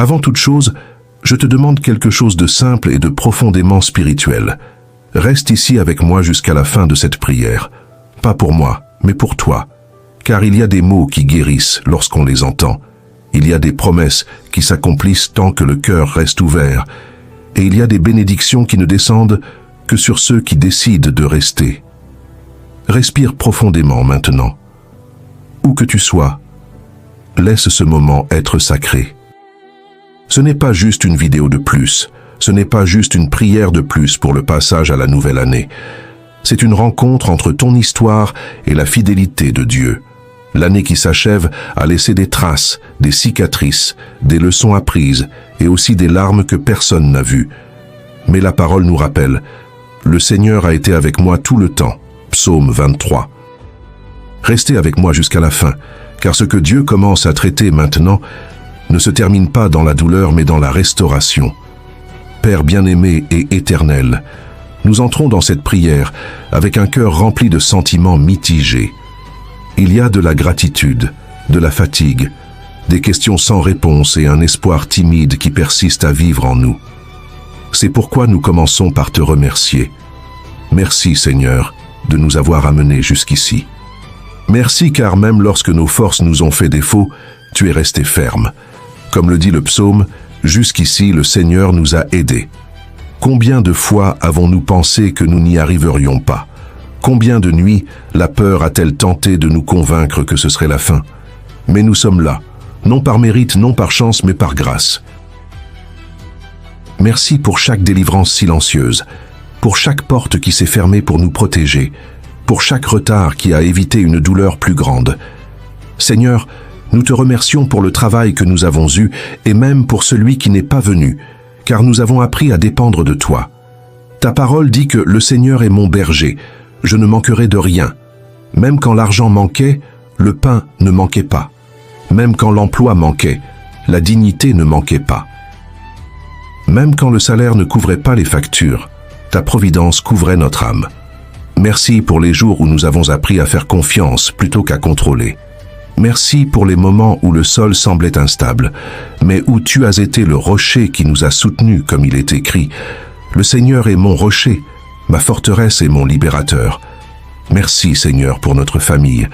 Avant toute chose, je te demande quelque chose de simple et de profondément spirituel. Reste ici avec moi jusqu'à la fin de cette prière. Pas pour moi, mais pour toi. Car il y a des mots qui guérissent lorsqu'on les entend. Il y a des promesses qui s'accomplissent tant que le cœur reste ouvert. Et il y a des bénédictions qui ne descendent que sur ceux qui décident de rester. Respire profondément maintenant. Où que tu sois, laisse ce moment être sacré. Ce n'est pas juste une vidéo de plus, ce n'est pas juste une prière de plus pour le passage à la nouvelle année. C'est une rencontre entre ton histoire et la fidélité de Dieu. L'année qui s'achève a laissé des traces, des cicatrices, des leçons apprises et aussi des larmes que personne n'a vues. Mais la parole nous rappelle, le Seigneur a été avec moi tout le temps. Psaume 23. Restez avec moi jusqu'à la fin, car ce que Dieu commence à traiter maintenant ne se termine pas dans la douleur mais dans la restauration. Père bien-aimé et éternel, nous entrons dans cette prière avec un cœur rempli de sentiments mitigés. Il y a de la gratitude, de la fatigue, des questions sans réponse et un espoir timide qui persiste à vivre en nous. C'est pourquoi nous commençons par te remercier. Merci Seigneur de nous avoir amenés jusqu'ici. Merci car même lorsque nos forces nous ont fait défaut, tu es resté ferme. Comme le dit le psaume, jusqu'ici le Seigneur nous a aidés. Combien de fois avons-nous pensé que nous n'y arriverions pas? Combien de nuits la peur a-t-elle tenté de nous convaincre que ce serait la fin? Mais nous sommes là, non par mérite, non par chance, mais par grâce. Merci pour chaque délivrance silencieuse, pour chaque porte qui s'est fermée pour nous protéger, pour chaque retard qui a évité une douleur plus grande. Seigneur, nous te remercions pour le travail que nous avons eu et même pour celui qui n'est pas venu, car nous avons appris à dépendre de toi. Ta parole dit que le Seigneur est mon berger, je ne manquerai de rien. Même quand l'argent manquait, le pain ne manquait pas. Même quand l'emploi manquait, la dignité ne manquait pas. Même quand le salaire ne couvrait pas les factures, ta providence couvrait notre âme. Merci pour les jours où nous avons appris à faire confiance plutôt qu'à contrôler. Merci pour les moments où le sol semblait instable, mais où tu as été le rocher qui nous a soutenus, comme il est écrit. Le Seigneur est mon rocher, ma forteresse et mon libérateur. Merci Seigneur pour notre famille,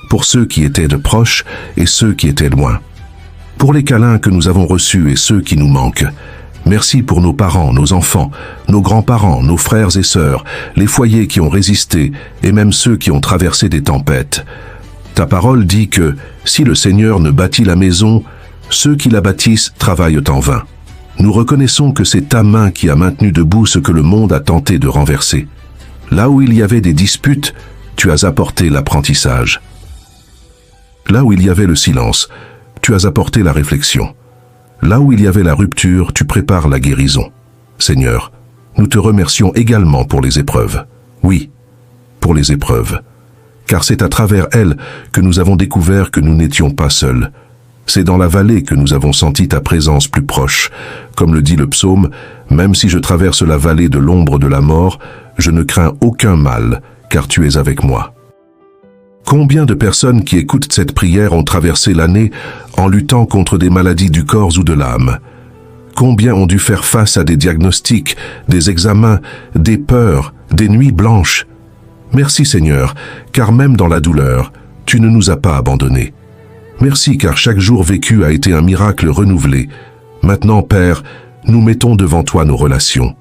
pour ceux qui étaient de proches et ceux qui étaient loin. Pour les câlins que nous avons reçus et ceux qui nous manquent. Merci pour nos parents, nos enfants, nos grands-parents, nos frères et sœurs, les foyers qui ont résisté et même ceux qui ont traversé des tempêtes. Ta parole dit que, si le Seigneur ne bâtit la maison, ceux qui la bâtissent travaillent en vain. Nous reconnaissons que c'est ta main qui a maintenu debout ce que le monde a tenté de renverser. Là où il y avait des disputes, tu as apporté l'apprentissage. Là où il y avait le silence, tu as apporté la réflexion. Là où il y avait la rupture, tu prépares la guérison. Seigneur, nous te remercions également pour les épreuves. Oui, pour les épreuves. Car c'est à travers elles que nous avons découvert que nous n'étions pas seuls. C'est dans la vallée que nous avons senti ta présence plus proche. Comme le dit le psaume, « Même si je traverse la vallée de l'ombre de la mort, je ne crains aucun mal, car tu es avec moi. » Combien de personnes qui écoutent cette prière ont traversé l'année en luttant contre des maladies du corps ou de l'âme? Combien ont dû faire face à des diagnostics, des examens, des peurs, des nuits blanches? Merci Seigneur, car même dans la douleur, tu ne nous as pas abandonnés. Merci car chaque jour vécu a été un miracle renouvelé. Maintenant, Père, nous mettons devant toi nos relations.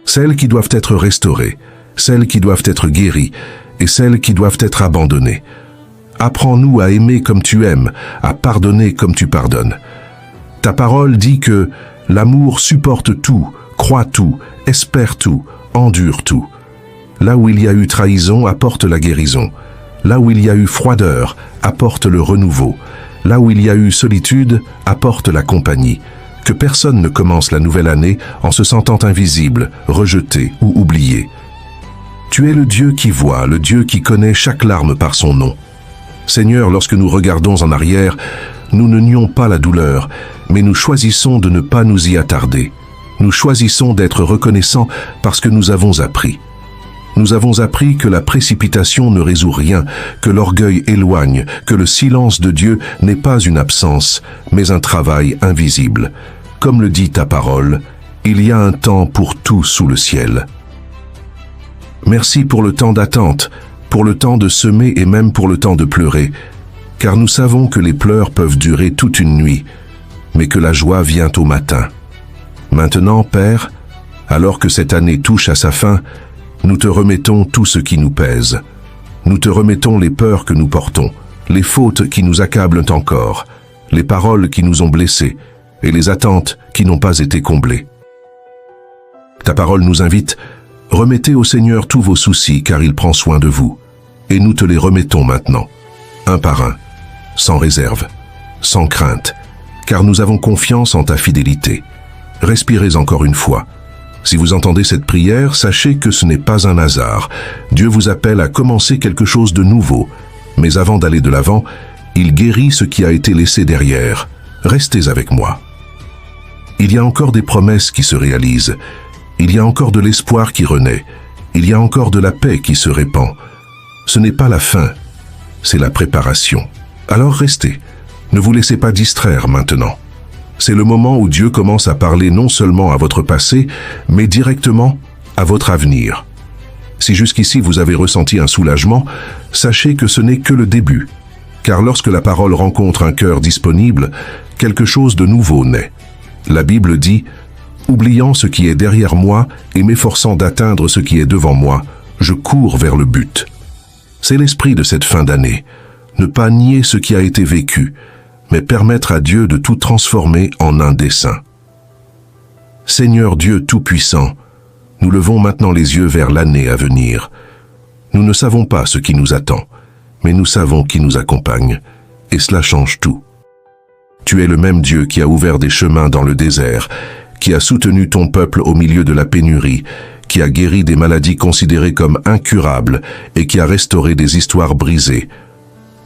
Celles qui doivent être restaurées, celles qui doivent être guéries et celles qui doivent être abandonnées. Apprends-nous à aimer comme tu aimes, à pardonner comme tu pardonnes. Ta parole dit que l'amour supporte tout, croit tout, espère tout, endure tout. Là où il y a eu trahison, apporte la guérison. Là où il y a eu froideur, apporte le renouveau. Là où il y a eu solitude, apporte la compagnie. Que personne ne commence la nouvelle année en se sentant invisible, rejeté ou oublié. Tu es le Dieu qui voit, le Dieu qui connaît chaque larme par son nom. Seigneur, lorsque nous regardons en arrière, nous ne nions pas la douleur, mais nous choisissons de ne pas nous y attarder. Nous choisissons d'être reconnaissants parce que nous avons appris. Nous avons appris que la précipitation ne résout rien, que l'orgueil éloigne, que le silence de Dieu n'est pas une absence, mais un travail invisible. Comme le dit ta parole, il y a un temps pour tout sous le ciel. Merci pour le temps d'attente, pour le temps de semer et même pour le temps de pleurer, car nous savons que les pleurs peuvent durer toute une nuit, mais que la joie vient au matin. Maintenant, Père, alors que cette année touche à sa fin, nous te remettons tout ce qui nous pèse. Nous te remettons les peurs que nous portons, les fautes qui nous accablent encore, les paroles qui nous ont blessés et les attentes qui n'ont pas été comblées. Ta parole nous invite, remettez au Seigneur tous vos soucis car il prend soin de vous. Et nous te les remettons maintenant, un par un, sans réserve, sans crainte, car nous avons confiance en ta fidélité. Respirez encore une fois. Si vous entendez cette prière, sachez que ce n'est pas un hasard. Dieu vous appelle à commencer quelque chose de nouveau. Mais avant d'aller de l'avant, il guérit ce qui a été laissé derrière. Restez avec moi. Il y a encore des promesses qui se réalisent. Il y a encore de l'espoir qui renaît. Il y a encore de la paix qui se répand. Ce n'est pas la fin, c'est la préparation. Alors restez. Ne vous laissez pas distraire maintenant. C'est le moment où Dieu commence à parler non seulement à votre passé, mais directement à votre avenir. Si jusqu'ici vous avez ressenti un soulagement, sachez que ce n'est que le début. Car lorsque la parole rencontre un cœur disponible, quelque chose de nouveau naît. La Bible dit « Oubliant ce qui est derrière moi et m'efforçant d'atteindre ce qui est devant moi, je cours vers le but. » C'est l'esprit de cette fin d'année. Ne pas nier ce qui a été vécu, mais permettre à Dieu de tout transformer en un dessein. Seigneur Dieu Tout-Puissant, nous levons maintenant les yeux vers l'année à venir. Nous ne savons pas ce qui nous attend, mais nous savons qui nous accompagne, et cela change tout. Tu es le même Dieu qui a ouvert des chemins dans le désert, qui a soutenu ton peuple au milieu de la pénurie, qui a guéri des maladies considérées comme incurables et qui a restauré des histoires brisées.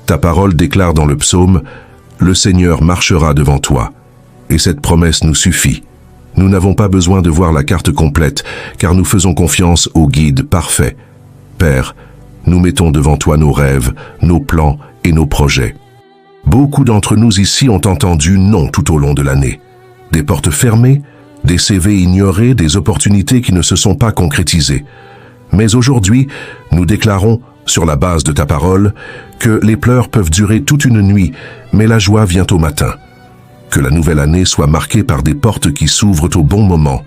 Ta parole déclare dans le psaume « Le Seigneur marchera devant toi ». Et cette promesse nous suffit. Nous n'avons pas besoin de voir la carte complète, car nous faisons confiance au guide parfait. Père, nous mettons devant toi nos rêves, nos plans et nos projets. Beaucoup d'entre nous ici ont entendu non tout au long de l'année. Des portes fermées, des CV ignorés, des opportunités qui ne se sont pas concrétisées. Mais aujourd'hui, nous déclarons, sur la base de ta parole, que les pleurs peuvent durer toute une nuit, mais la joie vient au matin. Que la nouvelle année soit marquée par des portes qui s'ouvrent au bon moment,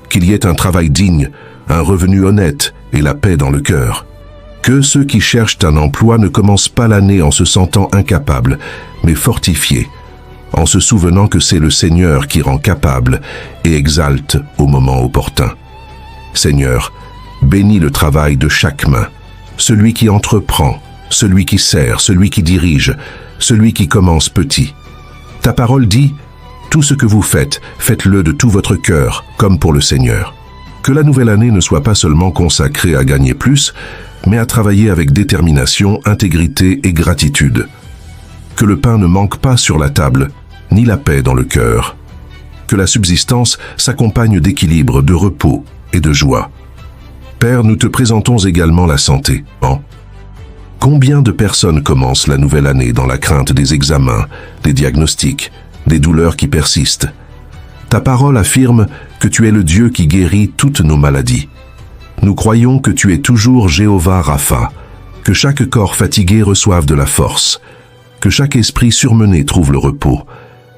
qu'il y ait un travail digne, un revenu honnête et la paix dans le cœur. Que ceux qui cherchent un emploi ne commencent pas l'année en se sentant incapables, mais fortifiés, en se souvenant que c'est le Seigneur qui rend capable et exalte au moment opportun. Seigneur, bénis le travail de chaque main, celui qui entreprend, celui qui sert, celui qui dirige, celui qui commence petit. Ta parole dit, tout ce que vous faites, faites-le de tout votre cœur, comme pour le Seigneur. Que la nouvelle année ne soit pas seulement consacrée à gagner plus, mais à travailler avec détermination, intégrité et gratitude. Que le pain ne manque pas sur la table, ni la paix dans le cœur. Que la subsistance s'accompagne d'équilibre, de repos et de joie. Père, nous te présentons également la santé. Combien de personnes commencent la nouvelle année dans la crainte des examens, des diagnostics, des douleurs qui persistent? Ta parole affirme que tu es le Dieu qui guérit toutes nos maladies. Nous croyons que tu es toujours Jéhovah Rapha, que chaque corps fatigué reçoive de la force, que chaque esprit surmené trouve le repos,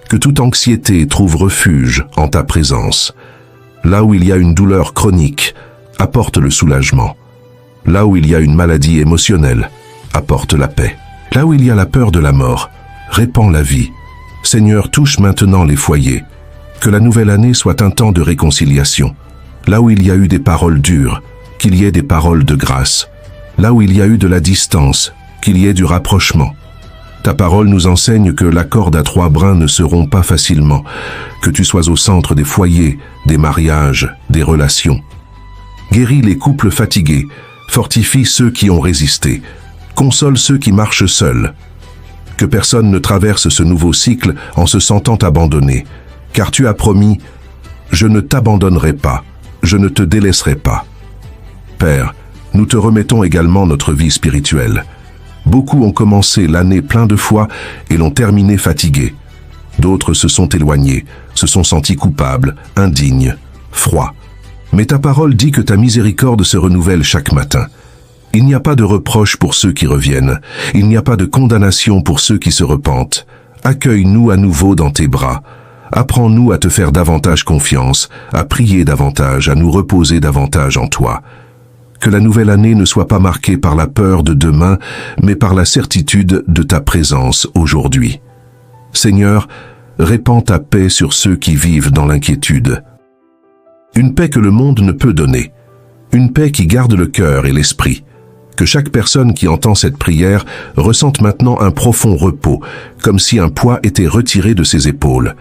que toute anxiété trouve refuge en ta présence. Là où il y a une douleur chronique, apporte le soulagement. Là où il y a une maladie émotionnelle, apporte la paix. Là où il y a la peur de la mort, répand la vie. Seigneur, touche maintenant les foyers. Que la nouvelle année soit un temps de réconciliation. Là où il y a eu des paroles dures, qu'il y ait des paroles de grâce. Là où il y a eu de la distance, qu'il y ait du rapprochement. Ta parole nous enseigne que la corde à 3 brins ne se rompt pas facilement, que tu sois au centre des foyers, des mariages, des relations. Guéris les couples fatigués, fortifie ceux qui ont résisté, console ceux qui marchent seuls. Que personne ne traverse ce nouveau cycle en se sentant abandonné, car tu as promis « Je ne t'abandonnerai pas, je ne te délaisserai pas ». Père, nous te remettons également notre vie spirituelle. Beaucoup ont commencé l'année plein de foi et l'ont terminé fatigués. D'autres se sont éloignés, se sont sentis coupables, indignes, froids. Mais ta parole dit que ta miséricorde se renouvelle chaque matin. Il n'y a pas de reproche pour ceux qui reviennent. Il n'y a pas de condamnation pour ceux qui se repentent. Accueille-nous à nouveau dans tes bras. Apprends-nous à te faire davantage confiance, à prier davantage, à nous reposer davantage en toi. Que la nouvelle année ne soit pas marquée par la peur de demain, mais par la certitude de ta présence aujourd'hui. Seigneur, répands ta paix sur ceux qui vivent dans l'inquiétude. Une paix que le monde ne peut donner. Une paix qui garde le cœur et l'esprit. Que chaque personne qui entend cette prière ressente maintenant un profond repos, comme si un poids était retiré de ses épaules.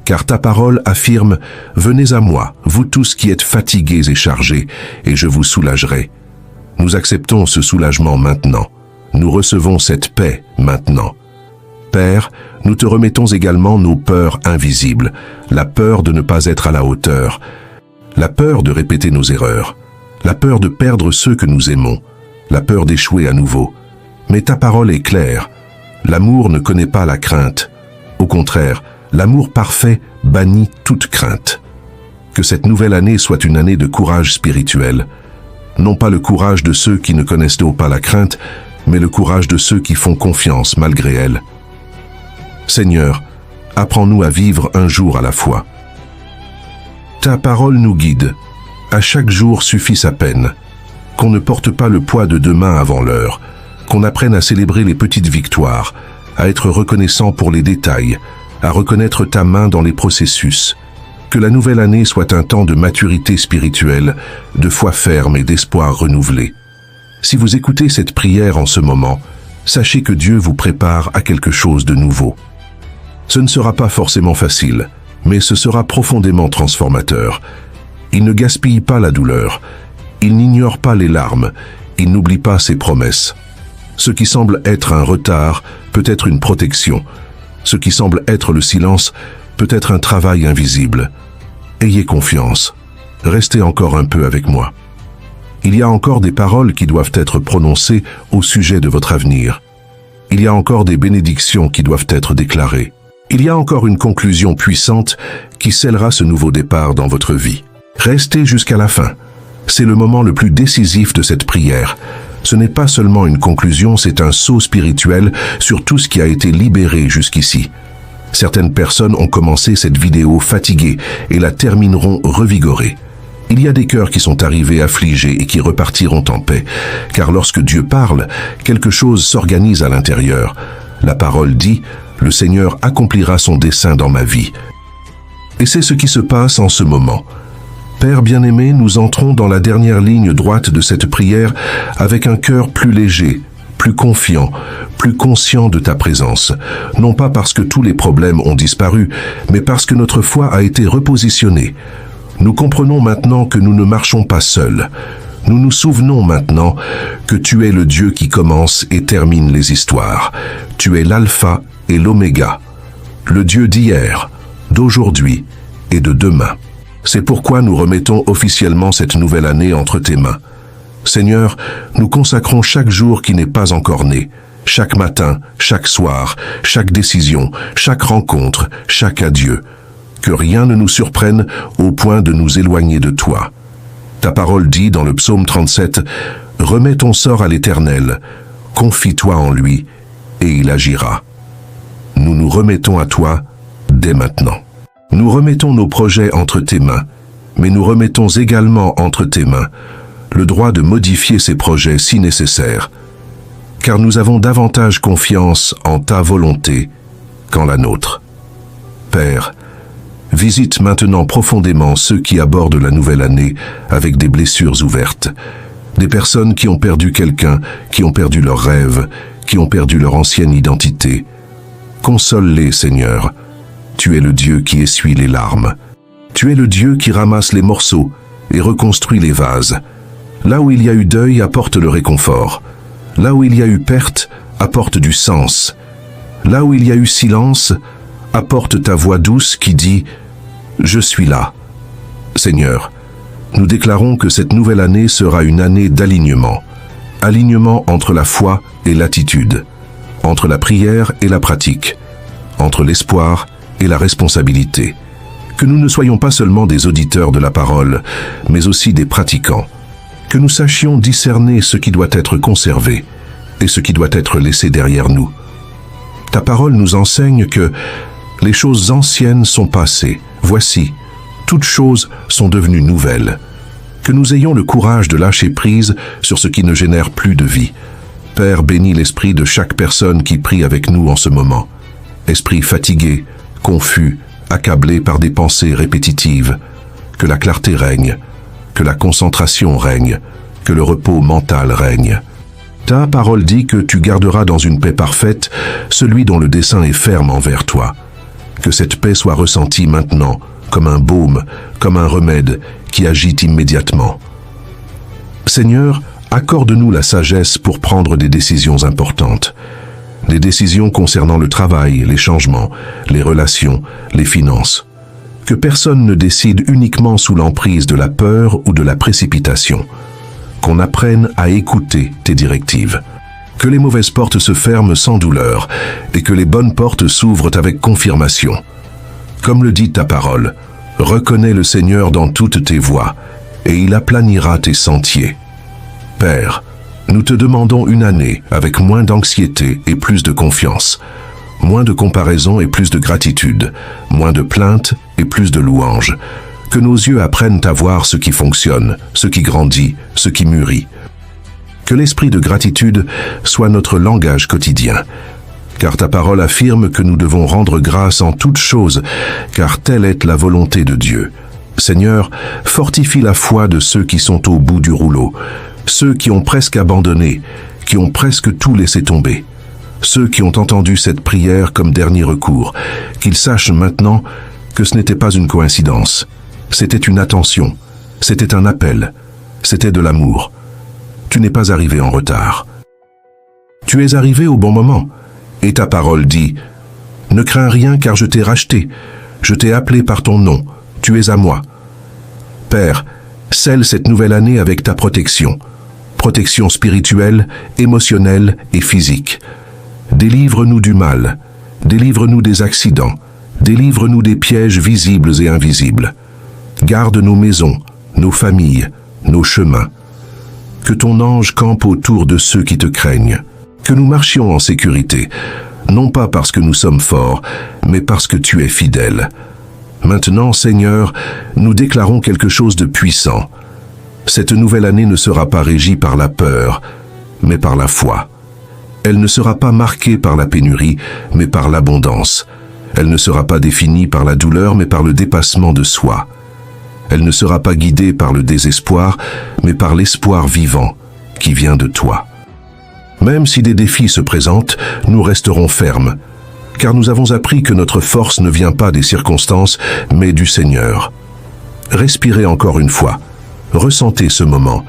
Car ta parole affirme « Venez à moi, vous tous qui êtes fatigués et chargés, et je vous soulagerai. » Nous acceptons ce soulagement maintenant. Nous recevons cette paix maintenant. Père, nous te remettons également nos peurs invisibles, la peur de ne pas être à la hauteur, la peur de répéter nos erreurs, la peur de perdre ceux que nous aimons, la peur d'échouer à nouveau. Mais ta parole est claire. L'amour ne connaît pas la crainte. Au contraire, l'amour parfait bannit toute crainte. Que cette nouvelle année soit une année de courage spirituel. Non pas le courage de ceux qui ne connaissent pas la crainte, mais le courage de ceux qui font confiance malgré elle. Seigneur, apprends-nous à vivre un jour à la fois. Ta parole nous guide. À chaque jour suffit sa peine. Qu'on ne porte pas le poids de demain avant l'heure, qu'on apprenne à célébrer les petites victoires, à être reconnaissant pour les détails, à reconnaître ta main dans les processus. Que la nouvelle année soit un temps de maturité spirituelle, de foi ferme et d'espoir renouvelé. Si vous écoutez cette prière en ce moment, sachez que Dieu vous prépare à quelque chose de nouveau. Ce ne sera pas forcément facile, mais ce sera profondément transformateur. Il ne gaspille pas la douleur. Il n'ignore pas les larmes, il n'oublie pas ses promesses. Ce qui semble être un retard peut être une protection. Ce qui semble être le silence peut être un travail invisible. Ayez confiance. Restez encore un peu avec moi. Il y a encore des paroles qui doivent être prononcées au sujet de votre avenir. Il y a encore des bénédictions qui doivent être déclarées. Il y a encore une conclusion puissante qui scellera ce nouveau départ dans votre vie. Restez jusqu'à la fin. C'est le moment le plus décisif de cette prière. Ce n'est pas seulement une conclusion, c'est un saut spirituel sur tout ce qui a été libéré jusqu'ici. Certaines personnes ont commencé cette vidéo fatiguées et la termineront revigorées. Il y a des cœurs qui sont arrivés affligés et qui repartiront en paix. Car lorsque Dieu parle, quelque chose s'organise à l'intérieur. La parole dit « Le Seigneur accomplira son dessein dans ma vie ». Et c'est ce qui se passe en ce moment. Père bien-aimé, nous entrons dans la dernière ligne droite de cette prière avec un cœur plus léger, plus confiant, plus conscient de ta présence. Non pas parce que tous les problèmes ont disparu, mais parce que notre foi a été repositionnée. Nous comprenons maintenant que nous ne marchons pas seuls. Nous nous souvenons maintenant que tu es le Dieu qui commence et termine les histoires. Tu es l'alpha et l'oméga, le Dieu d'hier, d'aujourd'hui et de demain. C'est pourquoi nous remettons officiellement cette nouvelle année entre tes mains. Seigneur, nous consacrons chaque jour qui n'est pas encore né, chaque matin, chaque soir, chaque décision, chaque rencontre, chaque adieu. Que rien ne nous surprenne au point de nous éloigner de toi. Ta parole dit dans le psaume 37, « Remets ton sort à l'Éternel, confie-toi en lui, et il agira. » Nous nous remettons à toi dès maintenant. Nous remettons nos projets entre tes mains, mais nous remettons également entre tes mains le droit de modifier ces projets si nécessaire, car nous avons davantage confiance en ta volonté qu'en la nôtre. Père, visite maintenant profondément ceux qui abordent la nouvelle année avec des blessures ouvertes, des personnes qui ont perdu quelqu'un, qui ont perdu leurs rêves, qui ont perdu leur ancienne identité. Console-les, Seigneur. Tu es le Dieu qui essuie les larmes. Tu es le Dieu qui ramasse les morceaux et reconstruit les vases. Là où il y a eu deuil, apporte le réconfort. Là où il y a eu perte, apporte du sens. Là où il y a eu silence, apporte ta voix douce qui dit « Je suis là ». Seigneur, nous déclarons que cette nouvelle année sera une année d'alignement. Alignement entre la foi et l'attitude, entre la prière et la pratique, entre l'espoir et la responsabilité. Que nous ne soyons pas seulement des auditeurs de la parole, mais aussi des pratiquants. Que nous sachions discerner ce qui doit être conservé et ce qui doit être laissé derrière nous. Ta parole nous enseigne que les choses anciennes sont passées. Voici, toutes choses sont devenues nouvelles. Que nous ayons le courage de lâcher prise sur ce qui ne génère plus de vie. Père, bénis l'esprit de chaque personne qui prie avec nous en ce moment. Esprit fatigué, confus, accablé par des pensées répétitives. Que la clarté règne, que la concentration règne, que le repos mental règne. Ta parole dit que tu garderas dans une paix parfaite celui dont le dessein est ferme envers toi. Que cette paix soit ressentie maintenant, comme un baume, comme un remède qui agit immédiatement. Seigneur, accorde-nous la sagesse pour prendre des décisions importantes. Des décisions concernant le travail, les changements, les relations, les finances. Que personne ne décide uniquement sous l'emprise de la peur ou de la précipitation. Qu'on apprenne à écouter tes directives. Que les mauvaises portes se ferment sans douleur et que les bonnes portes s'ouvrent avec confirmation. Comme le dit ta parole, reconnais le Seigneur dans toutes tes voies et il aplanira tes sentiers. Père, nous te demandons une année avec moins d'anxiété et plus de confiance, moins de comparaison et plus de gratitude, moins de plaintes et plus de louanges. Que nos yeux apprennent à voir ce qui fonctionne, ce qui grandit, ce qui mûrit. Que l'esprit de gratitude soit notre langage quotidien. Car ta parole affirme que nous devons rendre grâce en toutes choses, car telle est la volonté de Dieu. Seigneur, fortifie la foi de ceux qui sont au bout du rouleau, ceux qui ont presque abandonné, qui ont presque tout laissé tomber. Ceux qui ont entendu cette prière comme dernier recours, qu'ils sachent maintenant que ce n'était pas une coïncidence. C'était une attention, c'était un appel, c'était de l'amour. Tu n'es pas arrivé en retard. Tu es arrivé au bon moment, et ta parole dit « Ne crains rien car je t'ai racheté, je t'ai appelé par ton nom, tu es à moi. » Père, scelle cette nouvelle année avec ta protection spirituelle, émotionnelle et physique. Délivre-nous du mal, délivre-nous des accidents, délivre-nous des pièges visibles et invisibles. Garde nos maisons, nos familles, nos chemins. Que ton ange campe autour de ceux qui te craignent. Que nous marchions en sécurité, non pas parce que nous sommes forts, mais parce que tu es fidèle. Maintenant, Seigneur, nous déclarons quelque chose de puissant. Cette nouvelle année ne sera pas régie par la peur, mais par la foi. Elle ne sera pas marquée par la pénurie, mais par l'abondance. Elle ne sera pas définie par la douleur, mais par le dépassement de soi. Elle ne sera pas guidée par le désespoir, mais par l'espoir vivant qui vient de toi. Même si des défis se présentent, nous resterons fermes, car nous avons appris que notre force ne vient pas des circonstances, mais du Seigneur. Respirez encore une fois. Ressentez ce moment.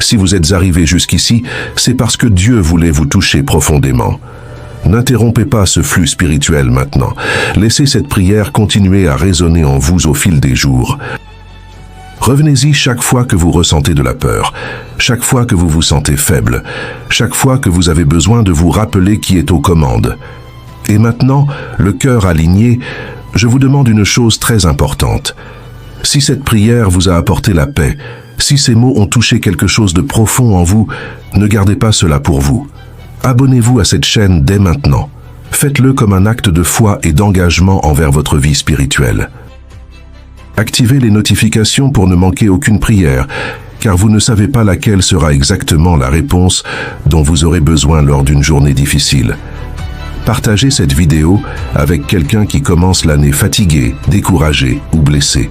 Si vous êtes arrivé jusqu'ici, c'est parce que Dieu voulait vous toucher profondément. N'interrompez pas ce flux spirituel maintenant. Laissez cette prière continuer à résonner en vous au fil des jours. Revenez-y chaque fois que vous ressentez de la peur, chaque fois que vous vous sentez faible, chaque fois que vous avez besoin de vous rappeler qui est aux commandes. Et maintenant, le cœur aligné, je vous demande une chose très importante. Si cette prière vous a apporté la paix, si ces mots ont touché quelque chose de profond en vous, ne gardez pas cela pour vous. Abonnez-vous à cette chaîne dès maintenant. Faites-le comme un acte de foi et d'engagement envers votre vie spirituelle. Activez les notifications pour ne manquer aucune prière, car vous ne savez pas laquelle sera exactement la réponse dont vous aurez besoin lors d'une journée difficile. Partagez cette vidéo avec quelqu'un qui commence l'année fatigué, découragé ou blessé.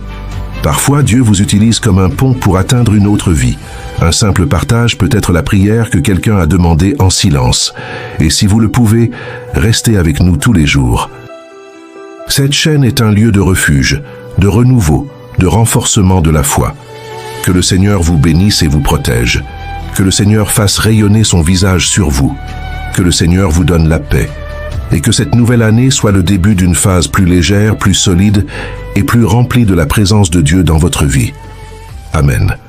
Parfois, Dieu vous utilise comme un pont pour atteindre une autre vie. Un simple partage peut être la prière que quelqu'un a demandée en silence. Et si vous le pouvez, restez avec nous tous les jours. Cette chaîne est un lieu de refuge, de renouveau, de renforcement de la foi. Que le Seigneur vous bénisse et vous protège. Que le Seigneur fasse rayonner son visage sur vous. Que le Seigneur vous donne la paix. Et que cette nouvelle année soit le début d'une phase plus légère, plus solide et plus remplie de la présence de Dieu dans votre vie. Amen.